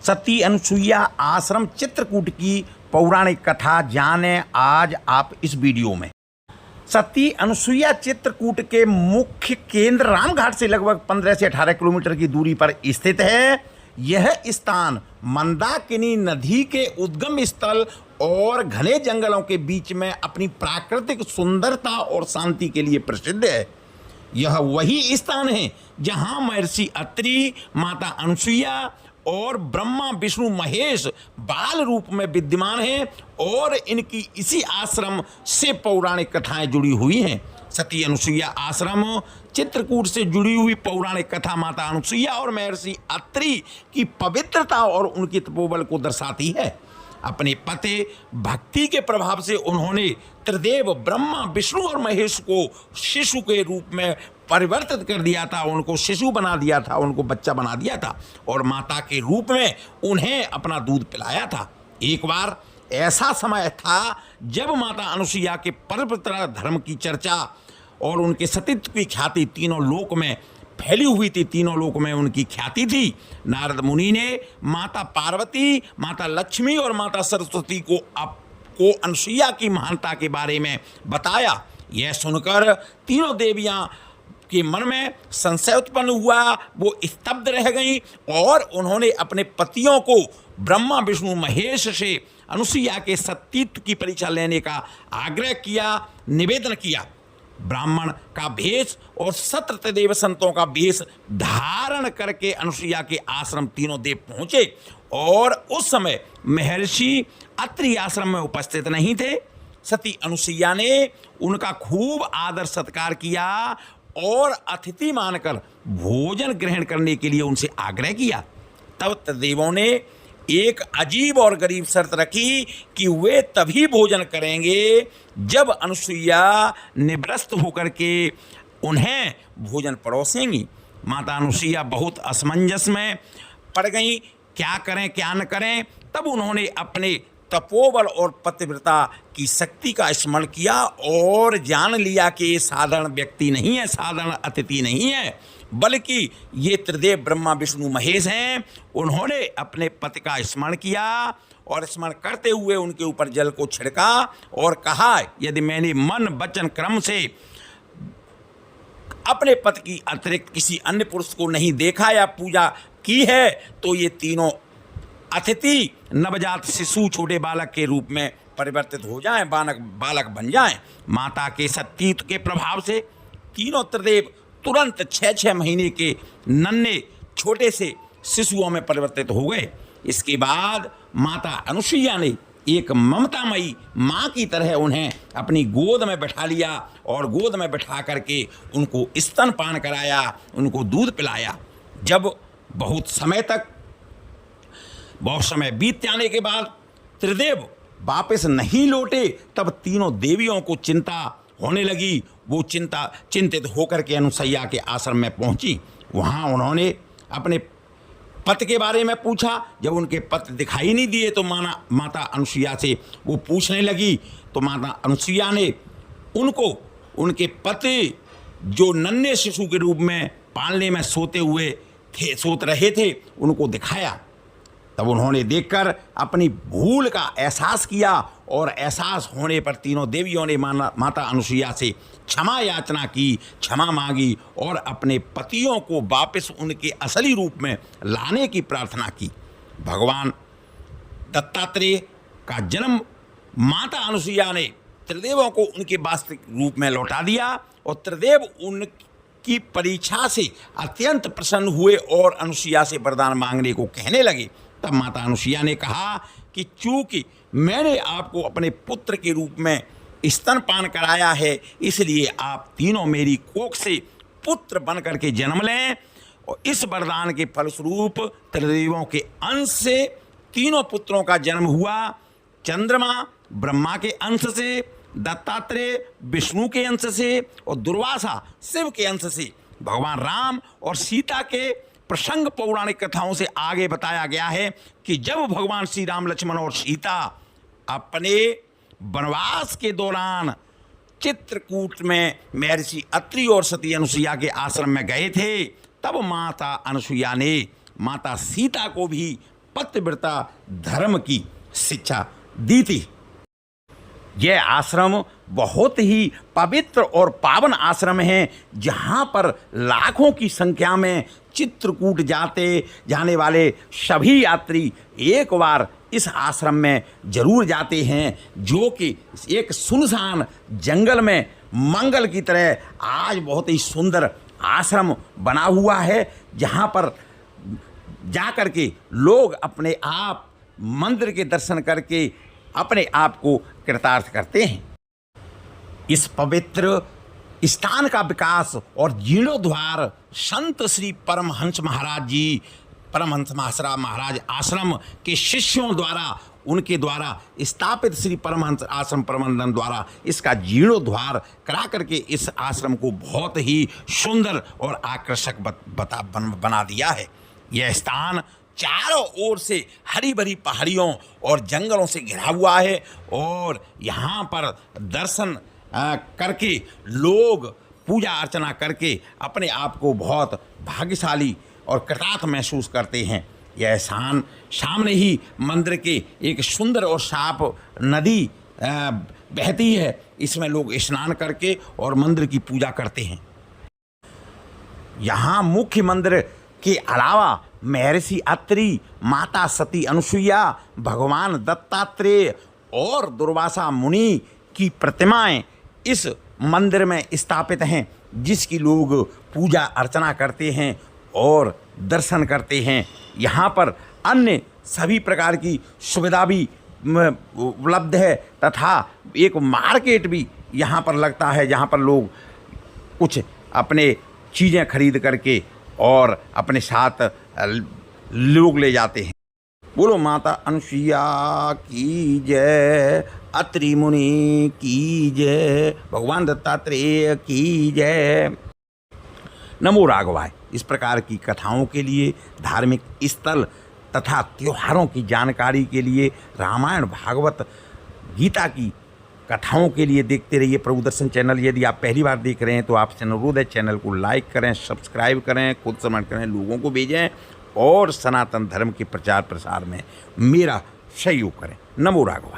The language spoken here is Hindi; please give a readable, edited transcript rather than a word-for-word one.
सती अनुसुईया आश्रम चित्रकूट की पौराणिक कथा जाने आज आप इस वीडियो में। सती अनुसुईया चित्रकूट के मुख्य केंद्र रामघाट से लगभग 15 से 18 किलोमीटर की दूरी पर स्थित है। यह स्थान मंदाकिनी नदी के उद्गम स्थल और घने जंगलों के बीच में अपनी प्राकृतिक सुंदरता और शांति के लिए प्रसिद्ध है। यह वही स्थान है जहां महर्षि अत्रि, माता अनुसुईया और ब्रह्मा विष्णु महेश बाल रूप में विद्यमान हैं और इनकी इसी आश्रम से पौराणिक कथाएं जुड़ी हुई हैं। सती अनुसुईया आश्रम चित्रकूट से जुड़ी हुई पौराणिक कथा माता अनुसुईया और महर्षि अत्रि की पवित्रता और उनकी तपोबल को दर्शाती है। अपने पति भक्ति के प्रभाव से उन्होंने त्रिदेव ब्रह्मा विष्णु और महेश को शिशु के रूप में परिवर्तित कर दिया था, उनको शिशु बना दिया था, उनको बच्चा बना दिया था और माता के रूप में उन्हें अपना दूध पिलाया था। एक बार ऐसा समय था जब माता अनुसुईया के पवित्र धर्म की चर्चा और उनके सतीत्व की ख्याति तीनों लोक में फैली हुई थी, तीनों लोक में उनकी ख्याति थी। नारद मुनि ने माता पार्वती, माता लक्ष्मी और माता सरस्वती को अनुसुईया की महानता के बारे में बताया। यह सुनकर तीनों देवियां के मन में संशय उत्पन्न हुआ, वो स्तब्ध रह गईं और उन्होंने अपने पतियों को ब्रह्मा विष्णु महेश से अनुसुईया के सतीत्व की परीक्षा लेने का आग्रह किया, निवेदन किया। ब्राह्मण का भेष और सत्रदेव संतों का भेष धारण करके अनुसुईया के आश्रम तीनों देव पहुंचे और उस समय महर्षि अत्रि आश्रम में उपस्थित नहीं थे। सती अनुसुईया ने उनका खूब आदर सत्कार किया और अतिथि मानकर भोजन ग्रहण करने के लिए उनसे आग्रह किया। तब त्रिदेवों ने एक अजीब और गरीब शर्त रखी कि वे तभी भोजन करेंगे जब अनुसुईया निवृत्त होकर के उन्हें भोजन परोसेंगी। माता अनुसुईया बहुत असमंजस में पड़ गई, क्या करें क्या न करें। तब उन्होंने अपने तपोबल और पतिव्रता की शक्ति का स्मरण किया और जान लिया कि ये साधारण व्यक्ति नहीं है, साधारण अतिथि नहीं है, बल्कि ये त्रिदेव ब्रह्मा विष्णु महेश हैं। उन्होंने अपने पति का स्मरण किया और स्मरण करते हुए उनके ऊपर जल को छिड़का और कहा, यदि मैंने मन वचन क्रम से अपने पति की अतिरिक्त किसी अन्य पुरुष को नहीं देखा या पूजा की है तो ये तीनों अतिथि नवजात शिशु छोटे बालक के रूप में परिवर्तित हो जाएं, बालक बन जाएं। माता के सतीत्व के प्रभाव से तीनों त्रिदेव तुरंत 6-6 महीने के नन्हे छोटे से शिशुओं में परिवर्तित हो गए। इसके बाद माता अनुसुईया ने एक ममतामयी माँ की तरह उन्हें अपनी गोद में बैठा लिया और गोद में बैठा करके उनको स्तनपान कराया, उनको दूध पिलाया। जब बहुत समय बीत जाने के बाद त्रिदेव वापस नहीं लौटे, तब तीनों देवियों को चिंता होने लगी। वो चिंतित होकर के अनुसुईया के आश्रम में पहुंची। वहां उन्होंने अपने पति के बारे में पूछा। जब उनके पति दिखाई नहीं दिए तो माता अनुसुईया से वो पूछने लगी। तो माता अनुसुईया ने उनको उनके पति जो नन्हे शिशु के रूप में पालने में सोत रहे थे उनको दिखाया। तब उन्होंने देखकर अपनी भूल का एहसास किया और एहसास होने पर तीनों देवियों ने माता अनुसुईया से क्षमा याचना की, क्षमा मांगी और अपने पतियों को वापस उनके असली रूप में लाने की प्रार्थना की। भगवान दत्तात्रेय का जन्म माता अनुसुईया ने त्रिदेवों को उनके वास्तविक रूप में लौटा दिया और त्रिदेव उनकी परीक्षा से अत्यंत प्रसन्न हुए और अनुसुईया से वरदान मांगने को कहने लगे। तब माता अनुसुईया ने कहा कि चूंकि मैंने आपको अपने पुत्र के रूप में स्तनपान कराया है, इसलिए आप तीनों मेरी कोख से पुत्र बन करके जन्म लें। और इस वरदान के फलस्वरूप त्रिदेवों के अंश से तीनों पुत्रों का जन्म हुआ। चंद्रमा ब्रह्मा के अंश से, दत्तात्रेय विष्णु के अंश से और दुर्वासा शिव के अंश से। भगवान राम और सीता के प्रसंग पौराणिक कथाओं से आगे बताया गया है कि जब भगवान श्री राम, लक्ष्मण और सीता अपने वनवास के दौरान चित्रकूट में महर्षि अत्रि और सती अनुसुईया के आश्रम में गए थे, तब माता अनुसुईया ने माता सीता को भी पतिव्रता धर्म की शिक्षा दी थी। यह आश्रम बहुत ही पवित्र और पावन आश्रम है, जहाँ पर लाखों की संख्या में चित्रकूट जाने वाले सभी यात्री एक बार इस आश्रम में जरूर जाते हैं, जो कि एक सुनसान जंगल में मंगल की तरह आज बहुत ही सुंदर आश्रम बना हुआ है, जहाँ पर जाकर के लोग अपने आप मंदिर के दर्शन करके अपने आप को कृतार्थ करते हैं। इस पवित्र स्थान का विकास और जीर्णोद्धार संत श्री परमहंस महाराज आश्रम के शिष्यों द्वारा, उनके द्वारा स्थापित श्री परमहंस आश्रम प्रबंधन द्वारा इसका जीर्णोद्धार करा करके इस आश्रम को बहुत ही सुंदर और आकर्षक बना दिया है। यह स्थान चारों ओर से हरी भरी पहाड़ियों और जंगलों से घिरा हुआ है और यहाँ पर दर्शन करके लोग पूजा अर्चना करके अपने आप को बहुत भाग्यशाली और कृतार्थ महसूस करते हैं। यह स्थान सामने ही मंदिर के एक सुंदर और साफ नदी बहती है, इसमें लोग स्नान करके और मंदिर की पूजा करते हैं। यहाँ मुख्य मंदिर के अलावा महर्षि अत्रि, माता सती अनुसुईया, भगवान दत्तात्रेय और दुर्वासा मुनि की प्रतिमाएं इस मंदिर में स्थापित हैं, जिसकी लोग पूजा अर्चना करते हैं और दर्शन करते हैं। यहाँ पर अन्य सभी प्रकार की सुविधा भी उपलब्ध है तथा एक मार्केट भी यहाँ पर लगता है, जहाँ पर लोग कुछ अपने चीज़ें खरीद करके और अपने साथ लोग ले जाते हैं। बोलो माता अनुसुईया की जय, अत्रि मुनि की जय, भगवान दत्तात्रेय की जय। नमो राघवाय। इस प्रकार की कथाओं के लिए, धार्मिक स्थल तथा त्योहारों की जानकारी के लिए, रामायण भागवत गीता की कथाओं के लिए देखते रहिए प्रभु दर्शन चैनल। यदि आप पहली बार देख रहे हैं तो आपसे अनुरोध है, चैनल को लाइक करें, सब्सक्राइब करें, खुद समझ करें, लोगों को भेजें और सनातन धर्म के प्रचार प्रसार में मेरा सहयोग करें। नमो राघवाय।